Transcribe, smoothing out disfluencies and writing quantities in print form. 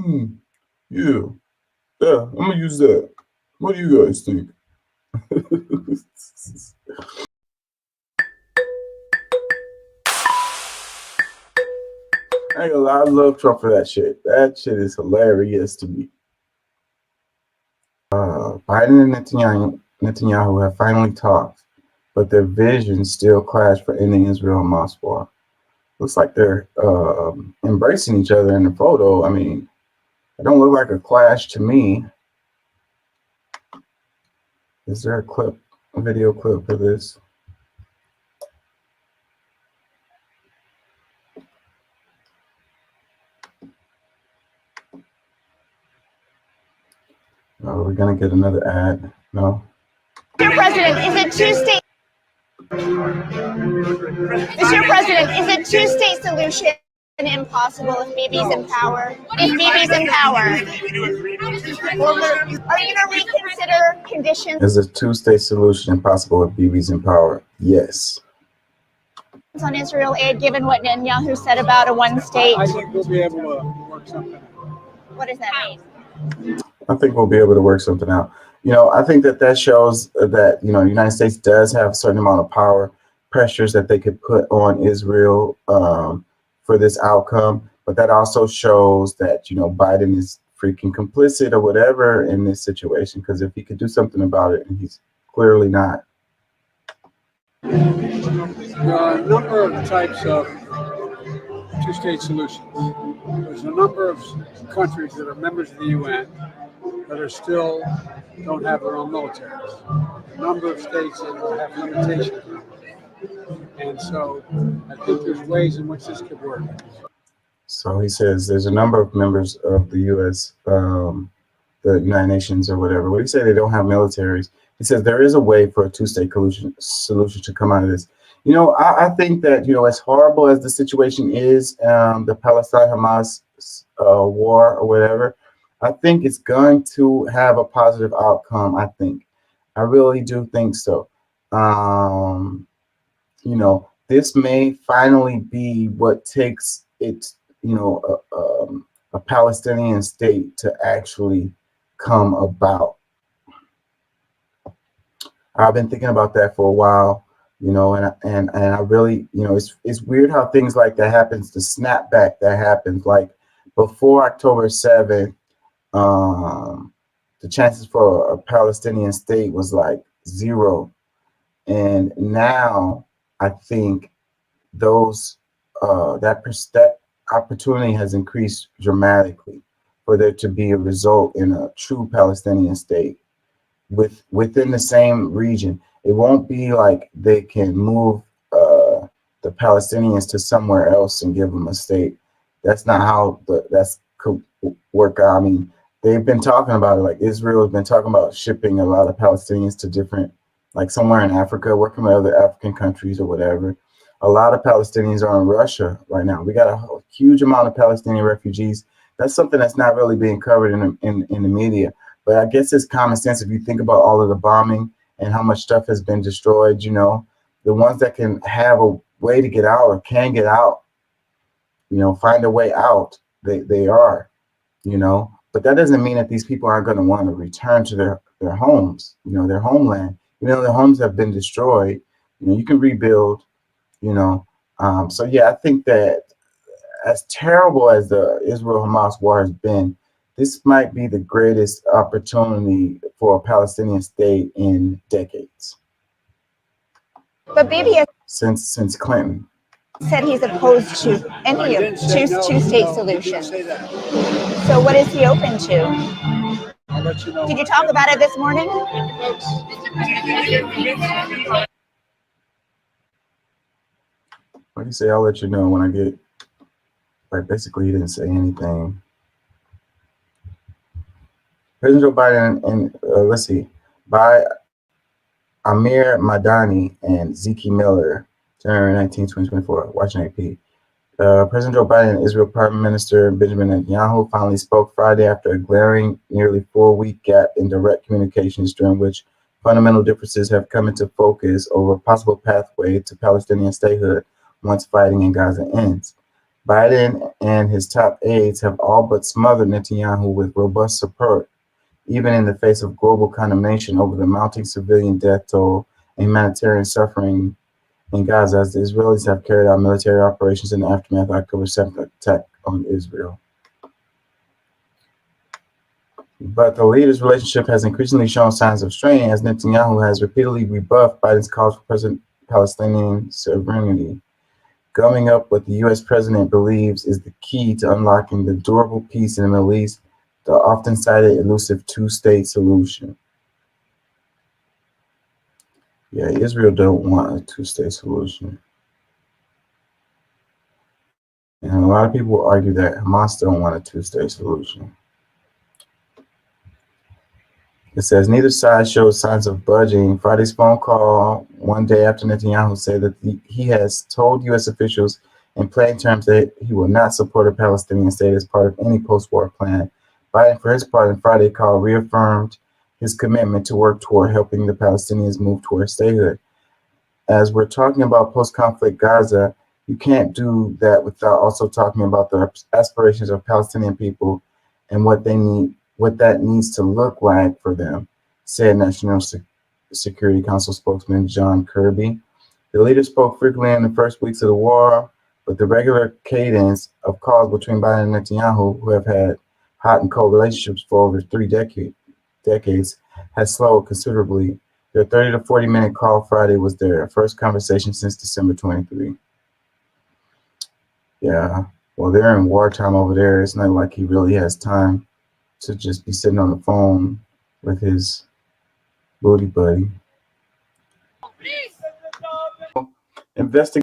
Hmm. Yeah. Yeah. I'm gonna use that. What do you guys think? I ain't gonna lie, I love Trump for that shit. That shit is hilarious to me. Biden and Netanyahu have finally talked, but their visions still clash for ending Israel-Hamas war. Looks like they're embracing each other in the photo. I mean, it don't look like a clash to me. Is there a video clip for this? Oh, we're gonna get another ad. No. Mr. President, is a two-state Mr. President, is a two-state solution impossible if Bibi's in power? If Bibi's in power, are you going to reconsider conditions? Is a two-state solution impossible if Bibi's in power? Yes. On Israel aid, given what Netanyahu said about a one-state? I think we'll be able to work something out. What does that mean? I think we'll be able to work something out. I think that shows that, the United States does have a certain amount of power, pressures that they could put on Israel for this outcome. But that also shows that, Biden is freaking complicit or whatever in this situation, because if he could do something about it, and he's clearly not. There are a number of types of two-state solutions. There's a number of countries that are members of the UN that are still don't have their own militaries. A number of states that have limitations. And so I think there's ways in which this could work. So he says there's a number of members of the U.S., the United Nations or whatever. What do you say? They don't have militaries. He says there is a way for a two-state solution to come out of this. I think that, as horrible as the situation is, the Palestine-Hamas war or whatever, I think it's going to have a positive outcome. I really do think so. This may finally be what takes it, a Palestinian state to actually come about. I've been thinking about that for a while, and I really, it's weird how things like that happens, the snapback that happens. Like before October 7th, the chances for a Palestinian state was like 0. And now I think that opportunity has increased dramatically for there to be a result in a true Palestinian state within the same region. It won't be like they can move the Palestinians to somewhere else and give them a state. That's not how that's could work out. I mean, they've been talking about it. Like Israel has been talking about shipping a lot of Palestinians to different, like somewhere in Africa, working with other African countries or whatever. A lot of Palestinians are in Russia right now. We got a huge amount of Palestinian refugees. That's something that's not really being covered in the media. But I guess it's common sense if you think about all of the bombing and how much stuff has been destroyed. The ones that can have a way to get out or can get out, find a way out, they are, But that doesn't mean that these people aren't going to want to return to their homes, their homeland. Their homes have been destroyed. You can rebuild, So yeah, I think that as terrible as the Israel-Hamas war has been, this might be the greatest opportunity for a Palestinian state in decades. But Bibi has Since Clinton said he's opposed to any of two-state solutions. So what is he open to? I'll let you know. Did you talk about it this morning? What do you say? I'll let you know when I get. Like basically, he didn't say anything. President Joe Biden and let's see, by Amir Madani and Zeke Miller, January 19, 2024, watching AP. President Joe Biden and Israel Prime Minister Benjamin Netanyahu finally spoke Friday after a glaring, nearly 4-week gap in direct communications, during which fundamental differences have come into focus over a possible pathway to Palestinian statehood once fighting in Gaza ends. Biden and his top aides have all but smothered Netanyahu with robust support, even in the face of global condemnation over the mounting civilian death toll and humanitarian suffering in Gaza as the Israelis have carried out military operations in the aftermath of the October 7th attack on Israel. But the leaders' relationship has increasingly shown signs of strain as Netanyahu has repeatedly rebuffed Biden's calls for Palestinian sovereignty, gumming up what the U.S. president believes is the key to unlocking the durable peace in the Middle East, the often cited elusive two-state solution. Yeah, Israel don't want a two-state solution. And a lot of people argue that Hamas don't want a two-state solution. It says neither side shows signs of budging. Friday's phone call one day after Netanyahu said that he has told U.S. officials in plain terms that he will not support a Palestinian state as part of any post-war plan. Biden, for his part, in Friday's call, reaffirmed his commitment to work toward helping the Palestinians move toward statehood. As we're talking about post-conflict Gaza, you can't do that without also talking about the aspirations of Palestinian people and what they need, what that needs to look like for them, said National Security Council spokesman John Kirby. The leader spoke frequently in the first weeks of the war, but the regular cadence of calls between Biden and Netanyahu, who have had hot and cold relationships for over 3 decades, has slowed considerably. Their 30 to 40-minute call Friday was their first conversation since December 23. Yeah, well, they're in wartime over there. It's not like he really has time to just be sitting on the phone with his booty buddy. Investigate